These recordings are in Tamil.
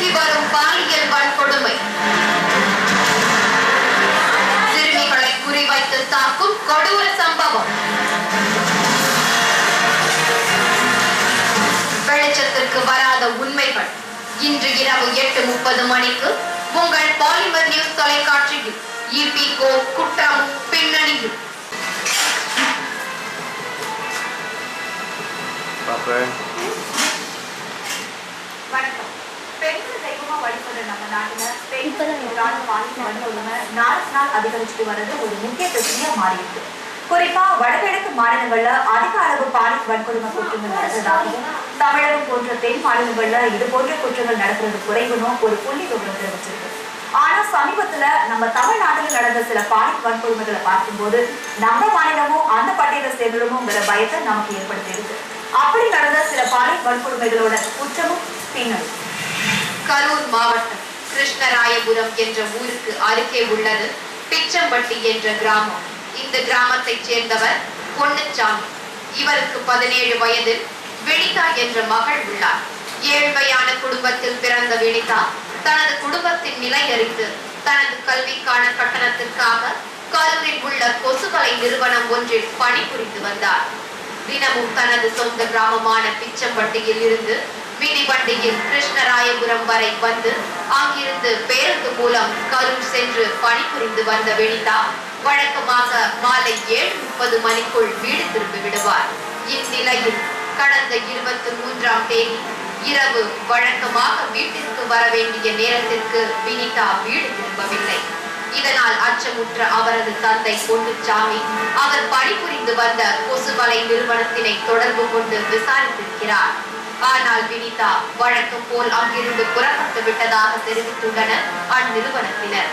பெருகி வரும் பாலியல் வன்கொடுமை. சிறுமிகளை குறிவைத்து தாக்கும் கொடூர சம்பவம். வெளிச்சத்திற்கு வராத உண்மைகள் இன்று இரவு 8:30 மணிக்கு உங்கள் பாலிமர் நியூஸ் தொலைக்காட்சியில். இபிகோ குற்றம் பின்னணியில். வணக்கம். பெண்கள் தெய்வமா வழிபடுற நம்ம நாட்டுல பெண்கள் எதிரான பாலியல் வன்கொடுமை நாளுக்கு நாள் அதிகரிச்சுட்டு வர்றது ஒரு முக்கிய பிரச்சனையா மாறி இருக்கு. குறிப்பா வடகிழக்கு மாநிலங்கள்ல அதிக அளவு பாலியல் வன்கொடுமை குற்றங்கள் நடந்ததாகவும் தமிழகம் போன்ற தென் மாநிலங்கள்ல இது போன்ற குற்றங்கள் நடக்கிறது குறைவுன்னு ஒரு புள்ளி விவரம் தெரிவிச்சிருக்கு. ஆனா சமீபத்துல நம்ம தமிழ்நாட்டில் நடந்த சில பாலியல் வன்கொடுமைகளை பார்க்கும்போது நம்ம மாநிலமும் அந்த பட்டியலை சேர்ந்துடுமோங்கிற பயத்தை நமக்கு ஏற்படுத்தி இருக்கு. அப்படி நடந்த சில பாலியல் வன்கொடுமைகளோட குற்றமும் பின்னணி. கரூர் மாவட்டம் கிருஷ்ணராயபுரம் என்ற ஊருக்கு அருகே உள்ளது பிச்சம்பட்டி என்ற கிராமம். இந்த கிராமத்தைச் சேர்ந்தவர் பொன்னுச்சாமி. இவருக்கு 17 வயதில் வினிதா என்ற மகள் உள்ளார். ஏழ்மையான குடும்பத்தில் பிறந்த வினிதா தனது குடும்பத்தின் நிலை அறிந்து தனது கல்விக்கான கட்டணத்திற்காக கரூரில் உள்ள கொசுவலை நிறுவனம் ஒன்றில் பணிபுரிந்து வந்தார். தினமும் தனது சொந்த கிராமமான பிச்சம்பட்டியில் இருந்து மிதிவண்டியில் கிருஷ்ணராயபுரம் வரை வந்து அங்கிருந்து பேருந்து மூலம் கரூர் சென்று பணிபுரிந்து வந்த வினிதா வழக்கமாக மாலை 7:30 மணிக்குள் வீடு திரும்பி விடுவார். இந்நிலையில் கடந்த 23ஆம் தேதி இரவு வழக்கமாக வீட்டிற்கு வர வேண்டிய நேரத்திற்கு வினிதா வீடு திரும்பவில்லை. இதனால் அச்சமுற்ற அவரது தந்தை பொன்னுச்சாமி அவர் பணிபுரிந்து வந்த கொசுவலை நிறுவனத்தினை தொடர்பு கொண்டு விசாரித்திருக்கிறார். ஆனால் வினிதா வழக்கம் போல் அங்கிருந்து புறப்பட்டு விட்டதாக தெரிவித்துள்ளனர் அந்நிறுவனத்தினர்.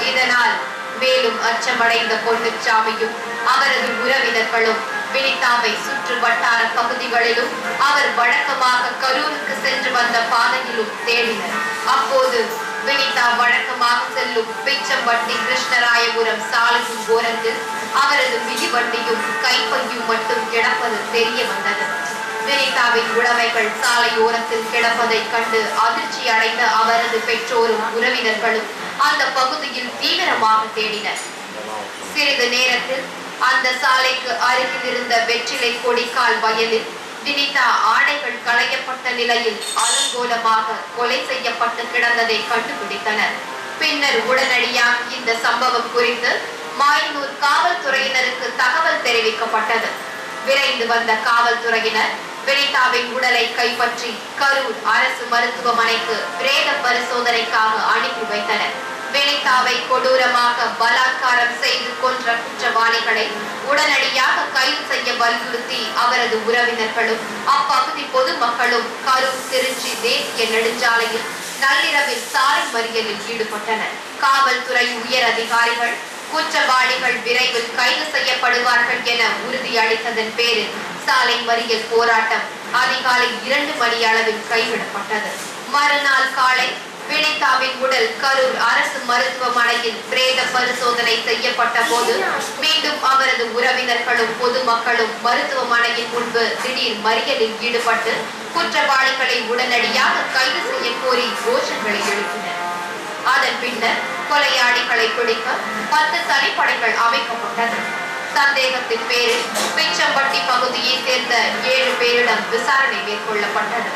இதனால் மேலும் அச்சமடைந்த பொன்னுச்சாமியும் அவரது உறவினர்களும் வினிதாவை சுற்று வட்டார பகுதிகளிலும் அவர் வழக்கமாக கரூருக்கு சென்று வந்த பாதையிலும் தேடினர். அப்போது வினிதா வழக்கமாக செல்லும் பிச்சம்பட்டி கிருஷ்ணராயபுரம் சாலையின் ஓரத்தில் அவரது மிதிவண்டியும் கைப்பையும் மட்டும் கிடப்பது தெரிய வந்தது. வினிதாவின் உடைமைகள் சாலையோரத்தில் கிடப்பதை கண்டு அதிர்ச்சி அடைந்த அவரது பெற்றோரும் உறவினர்களும் அந்த பகுதியில் தீவிரமாக தேடினர். சிறிது நேரத்தில் அந்த சாலைக்கு அருகில் இருந்த வெற்றிலை கொடிக்கால் வயலில் வினிதா ஆடைகள் களையப்பட்ட நிலையில் அலங்கோலமாக கொலை செய்யப்பட்டு கிடந்ததை கண்டுபிடித்தனர். பின்னர் உடனடியாக இந்த சம்பவம் குறித்து மாயனூர் காவல்துறையினருக்கு தகவல் தெரிவிக்கப்பட்டது. விரைந்து வந்த காவல்துறையினர் வினிதாவின் உடலை கைப்பற்றி கரூர் அரசு மருத்துவமனைக்கு பிரேத பரிசோதனைக்காக அனுப்பி வைத்தனர். வினிதாவை கொடூரமாக பலாத்காரம் செய்து கொன்ற குற்றவாளிகளை உடனடியாக கைது செய்ய வலியுறுத்தி அவரது உறவினர்களும் அப்பகுதி பொதுமக்களும் கரூர் திருச்சி தேசிய நெடுஞ்சாலையில் நள்ளிரவில் சாலை மறியலில் ஈடுபட்டனர். காவல்துறை உயர் அதிகாரிகள் குற்றவாளிகள் விரைவில் கைது செய்யப்படுவார்கள் என உறுதியளித்ததன் பேரில் சாலை மறியல் போராட்டம் அதிகாலை 2 மணி அளவில் கைவிடப்பட்டது. மறுநாள் காலை வினிதாவின் உடல் கரூர் அரசு மருத்துவமனையில் பிரேத பரிசோதனை செய்யப்பட்ட போது மீண்டும் அவரது உறவினர்களும் பொதுமக்களும் மருத்துவமனையின் முன்பு திடீர் மறியலில் ஈடுபட்டு குற்றவாளிகளை உடனடியாக கைது செய்ய கோரி கோஷங்களை எழுப்பினர். அதன் பின்னர் கொலையாளிகளை பிடிக்க 10 தனிப்படைகள் அமைக்கப்பட்டது. சந்தேகத்தின் பேரில் பிச்சம்பட்டி பகுதியை சேர்ந்த 7 பேரிடம் விசாரணை மேற்கொள்ளப்பட்டது.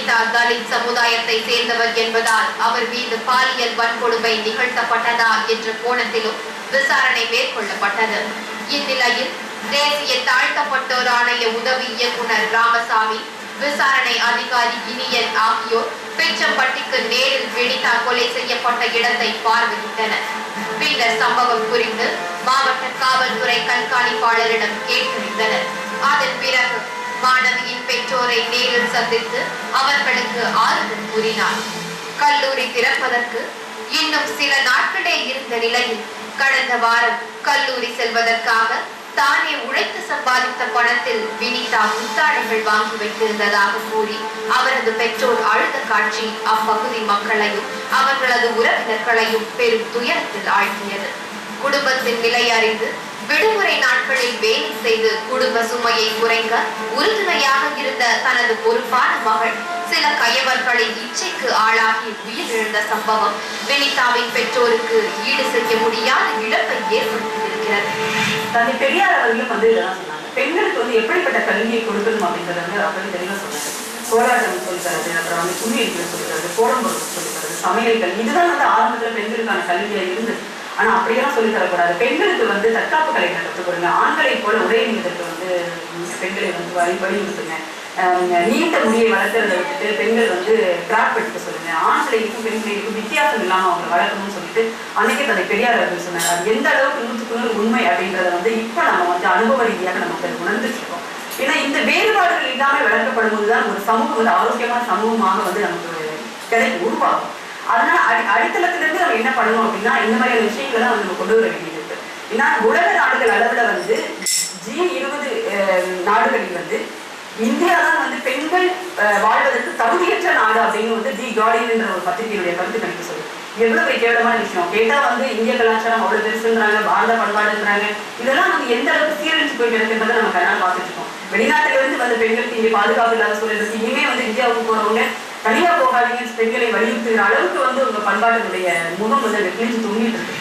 வினிதா தலித் சமுதாயத்தை சேர்ந்தவர் என்பதால் அவர் மீது பாலியல் வன்கொடுமை நிகழ்த்தப்பட்டதா என்ற கோணத்திலும் விசாரணை மேற்கொள்ளப்பட்டது. இந்நிலையில் தேசிய தாழ்த்தப்பட்டோர் ஆணைய உதவி இயக்குனர் ராமசாமி, விசாரணை அதிகாரி இனியன் ஆகியோர் பிச்சம்பட்டிக்கு நேரில் வினிதா கொலை செய்யப்பட்ட இடத்தை பார்வையிட்டனர். பின்னர் சம்பவம் குறித்து மாவட்ட காவல்துறை கண்காணிப்பாளரிடம் கேட்டறிந்தனர். அதன் பிறகு மாணவியின் பெற்றோரை நேரில் சந்தித்து அவர்களுக்கு ஆறுதல் கூறினார். கல்லூரி திறப்பதற்கு இன்னும் சில நாட்களே இருந்த நிலையில் கடந்த வாரம் கல்லூரி செல்வதற்காக தானே உழைத்து சம்பாதித்த பணத்தில் வினிதா புத்தாடைகள் வாங்கி வைத்திருந்ததாக கூறி அவரது பெற்றோர் அழுத காட்சி அப்பகுதி மக்களையும் அவர்களது உறவினர்களையும் பெரும் துயரத்தில் ஆழ்த்தியது. குடும்பத்தின் நிலை அறிந்து விடுமுறை நாட்களில் வேலை செய்து குடும்ப சுமையை குறைக்க உறுதுணையாக இருந்த தனது பொறுப்பான மகள் சில கயவர்களின் இச்சைக்கு ஆளாகி உயிரிழந்த சம்பவம் வினிதாவின் பெற்றோருக்கு ஈடு செய்ய முடியாத இழப்பை ஏற்படுத்தியிருக்கிறது. தந்தை பெரியார் அவர்களும் இதெல்லாம் சொன்னாங்க. பெண்களுக்கு எப்படிப்பட்ட கல்வியை கொடுக்கணும் அப்படின்றத அவர்கள் தெளிவாக சொன்னாங்க. போராட்டம் சொல்லித்தரது, அப்புறம் துணியெடுப்பு சொல்லித்தரது, கோலம் சொல்லித்தரது, சமையல் கல்வி, இதுதான் ஆரம்பத்துல பெண்களுக்கான கல்வியா இருந்தது. ஆனா அப்படியெல்லாம் சொல்லி தரக்கூடாது. பெண்களுக்கு தற்காப்பு கலைகளை கற்றுக் கொடுங்க. ஆண்களை போல உடை அணிவதற்கு பெண்களை வலியுறுத்துங்க. நீண்ட முடியை வளர்க்கறதை விட்டுட்டு பெண்கள் கிராஃப்ட் எடுக்க சொல்லுங்க. ஆண்களுக்கும் பெண்களுக்கும் வித்தியாசம் இல்லாம அவங்க வளர்க்கணும்னு சொல்லிட்டு அன்னைக்கு தந்தை பெரியார் அவர்கள் சொன்னாங்க. அது எந்த அளவுக்கு 100% உண்மை அப்படின்றத இப்ப நம்ம அனுபவ ரீதியாக நம்ம உணர்ந்துட்டு இருக்கோம். ஏன்னா இந்த வேறுபாடுகள் இல்லாமல் வளர்க்கப்படும் போதுதான் ஒரு சமூகம் ஆரோக்கியமான சமூகமாக நமக்கு உருவாகும். அதனால அடித்தளத்திலிருந்து நம்ம என்ன பண்ணணும் அப்படின்னா இந்த மாதிரியான விஷயங்களை தான் நம்ம கொண்டு வர வேண்டியது இருக்கு. ஏன்னா உலக நாடுகள் அளவுல G20 நாடுகளில் இந்தியா தான் பெண்கள் வாழ்வதற்கு தகுதியற்ற நாடு அப்படின்னு தி கார்டியன் என்ற ஒரு பத்திரிகையுடைய கருத்து கணிப்பு சொல்லு. எவ்வளவு கேவலமான விஷயம். கேட்டா இந்திய கலாச்சாரம் அவ்வளவு பெருசுன்றாங்க, பாரத பண்பாடுன்றாங்க. இதெல்லாம் எந்த அளவுக்கு சீரழிஞ்சு போய் கிடக்குன்றதை நம்ம கண்ணால் பார்த்துட்டு இருக்கோம். வெளிநாட்டுல பெண்களுக்கு இங்கே பாதுகாப்பு இல்லாத சூழல் இருக்கு. இனிமே இந்தியாவுக்கு போறவங்க தனியா போகாதீங்க பெண்களை வலியுறுத்துகிற அளவுக்கு உங்க பண்பாட்டினுடைய முகம் கிழிஞ்சு தூங்கிட்டு இருக்கு.